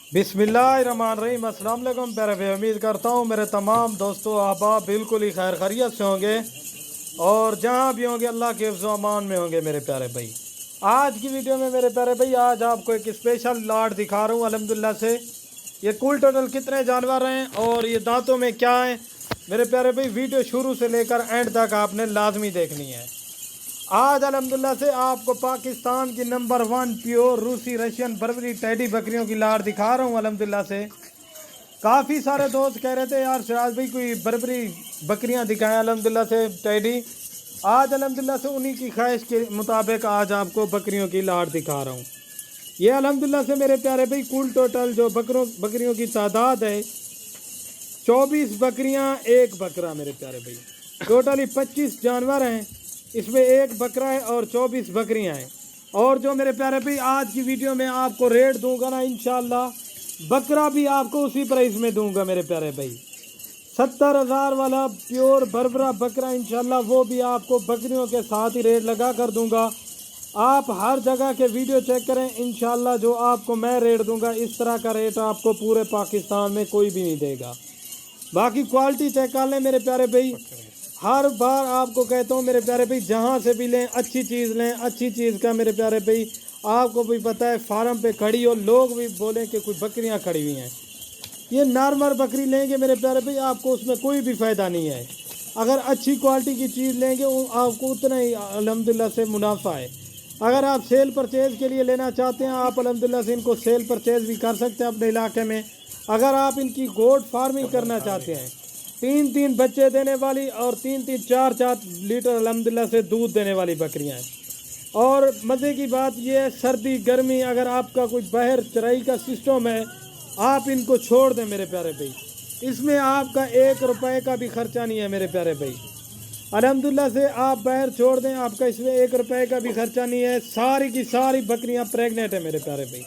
बिस्मिल्लाहिर्रहमानिर्रहीम। अस्सलाम वालेकुम प्यारे भाई, उम्मीद करता हूँ मेरे तमाम दोस्तों अहबाब बिल्कुल ही खैर खैरियत से होंगे और जहाँ भी होंगे अल्लाह के हिफ्ज़ व अमान में होंगे मेरे प्यारे भाई। आज की वीडियो में मेरे प्यारे भाई आज आपको एक स्पेशल लाट दिखा रहा हूँ अल्हम्दुलिल्लाह से। ये कुल टोटल कितने जानवर हैं और ये दांतों में क्या हैं मेरे प्यारे भाई, वीडियो शुरू से लेकर एंड तक आपने लाजमी देखनी है। आज अल्हम्दुलिल्लाह से आपको पाकिस्तान की नंबर 1 प्योर रूसी रशियन बर्बरी टैडी बकरियों की लाट दिखा रहा हूँ अल्हम्दुलिल्लाह से। काफ़ी सारे दोस्त कह रहे थे यार सिराज भाई कोई बर्बरी बकरियाँ दिखाएं अल्हम्दुलिल्लाह से टैडी। आज अल्हम्दुलिल्लाह से उन्हीं की ख्वाहिश के मुताबिक आज आपको बकरियों की लाट दिखा रहा हूँ। ये अल्हम्दुलिल्लाह से मेरे प्यारे भाई कुल टोटल जो बकरियों की तादाद है 24 बकरियाँ, एक बकरा मेरे प्यारे भाई। टोटली 25 जानवर हैं, इसमें एक बकरा है और 24 बकरियां हैं। और जो मेरे प्यारे भाई आज की वीडियो में आपको रेट दूंगा ना इंशाल्लाह, बकरा भी आपको उसी प्राइस में दूंगा मेरे प्यारे भाई। 70,000 वाला प्योर बरबरा बकरा इंशाल्लाह वो भी आपको बकरियों के साथ ही रेट लगा कर दूंगा। आप हर जगह के वीडियो चेक करें इंशाल्लाह, जो आपको मैं रेट दूंगा इस तरह का रेट आपको पूरे पाकिस्तान में कोई भी नहीं देगा। बाकी क्वालिटी चेक कर लें मेरे प्यारे भाई। हर बार आपको कहता हूँ मेरे प्यारे भाई, जहाँ से भी लें अच्छी चीज़ लें। अच्छी चीज़ का मेरे प्यारे भाई आपको भी पता है, फार्म पे खड़ी हो लोग भी बोलें कि कुछ बकरियाँ खड़ी हुई हैं। ये नॉर्मल बकरी लेंगे मेरे प्यारे भाई आपको उसमें कोई भी फ़ायदा नहीं है। अगर अच्छी क्वालिटी की चीज़ लेंगे आपको उतना ही अल्हम्दुलिल्लाह से मुनाफा है। अगर आप सेल परचेज़ के लिए लेना चाहते हैं आप अल्हम्दुलिल्लाह से इनको सेल परचेज़ भी कर सकते हैं अपने इलाके में। अगर आप इनकी गोट फार्मिंग करना चाहते हैं, 3-3 बच्चे देने वाली और 3-3 4-4 लीटर अल्हम्दुलिल्लाह से दूध देने वाली बकरियां हैं। और मज़े की बात यह है, सर्दी गर्मी अगर आपका कोई बाहर चराई का सिस्टम है आप इनको छोड़ दें मेरे प्यारे भाई, इसमें आपका 1 रुपये का भी खर्चा नहीं है मेरे प्यारे भाई। अल्हम्दुलिल्लाह से आप बाहर छोड़ दें, आपका इसमें 1 रुपये का भी खर्चा नहीं है। सारी की सारी बकरियां प्रेग्नेंट है मेरे प्यारे भाई।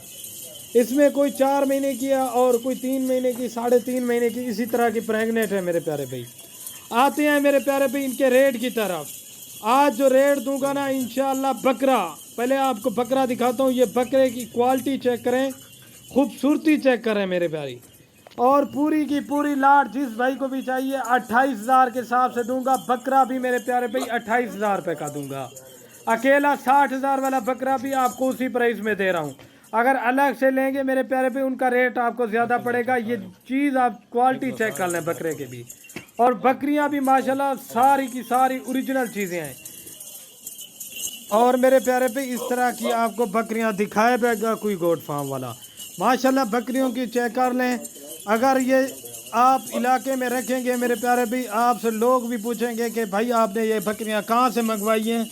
इसमें कोई 4 महीने की है और कोई 3 महीने की, 3.5 महीने की, इसी तरह की प्रेग्नेंट है मेरे प्यारे भाई। आते हैं मेरे प्यारे भाई इनके रेट की तरफ। आज जो रेट दूंगा ना इंशाल्लाह बकरा, पहले आपको बकरा दिखाता हूँ। ये बकरे की क्वालिटी चेक करें, खूबसूरती चेक करें मेरे प्यारी। और पूरी की पूरी लाट जिस भाई को भी चाहिए 28,000 के हिसाब से दूंगा। बकरा भी मेरे प्यारे भाई 28,000 रुपये का दूंगा। अकेला 60,000 वाला बकरा भी आपको उसी प्राइस में दे रहा हूँ। अगर अलग से लेंगे मेरे प्यारे पे उनका रेट आपको ज़्यादा पड़ेगा। ये चीज़ आप क्वालिटी चेक कर लें बकरे के भी। और बकरियां भी माशाल्लाह सारी की सारी ओरिजिनल चीज़ें हैं। और मेरे प्यारे पे इस तरह की आपको बकरियां दिखाएगा कोई गोट फार्म वाला। माशाल्लाह बकरियों की चेक कर लें। अगर ये आप इलाके में रखेंगे मेरे प्यारे भाई, आपसे लोग भी पूछेंगे कि भाई आपने ये बकरियां कहाँ से मंगवाई हैं।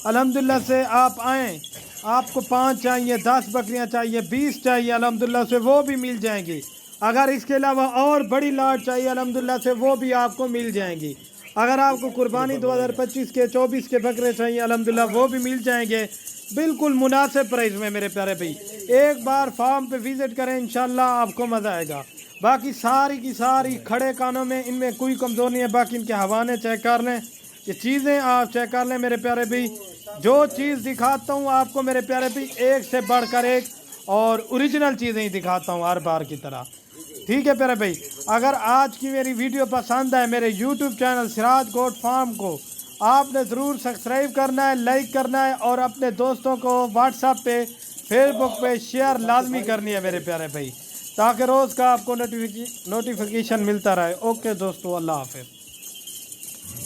अल्हम्दुलिल्लाह से आप आएँ, आपको 5 चाहिए, 10 बकरियां चाहिए, 20 चाहिए, अल्हम्दुलिल्लाह से वो भी मिल जाएंगी। अगर इसके अलावा और बड़ी लाट चाहिए अल्हम्दुलिल्लाह से वो भी आपको मिल जाएंगी। अगर आपको कुर्बानी 2025 के 24 के बकरे चाहिए अल्हम्दुलिल्लाह वो भी मिल जाएंगे बिल्कुल मुनासिब प्राइस में मेरे प्यारे भाई। एक बार फार्म पे विज़िट करें इंशाल्लाह आपको मज़ा आएगा। बाकी सारी की सारी खड़े कानों में, इनमें कोई कमज़ोर नहीं है। बाकी इनके हवाने चेक कर लें, ये चीज़ें आप चेक कर लें मेरे प्यारे भाई। जो चीज़ दिखाता हूँ आपको मेरे प्यारे भाई एक से बढ़कर एक और ओरिजिनल चीज़ें ही दिखाता हूँ हर बार की तरह। ठीक है प्यारे भाई, अगर आज की मेरी वीडियो पसंद है मेरे YouTube channel Siraj goat farm को आपने ज़रूर सब्सक्राइब करना है, लाइक करना है और अपने दोस्तों को व्हाट्सएप पे, फेसबुक पे शेयर लाजमी करनी है मेरे प्यारे भाई, ताकि रोज़ का आपको नोटिफिकेशन मिलता रहे। ओके दोस्तों, अल्लाह हाफ़िज़।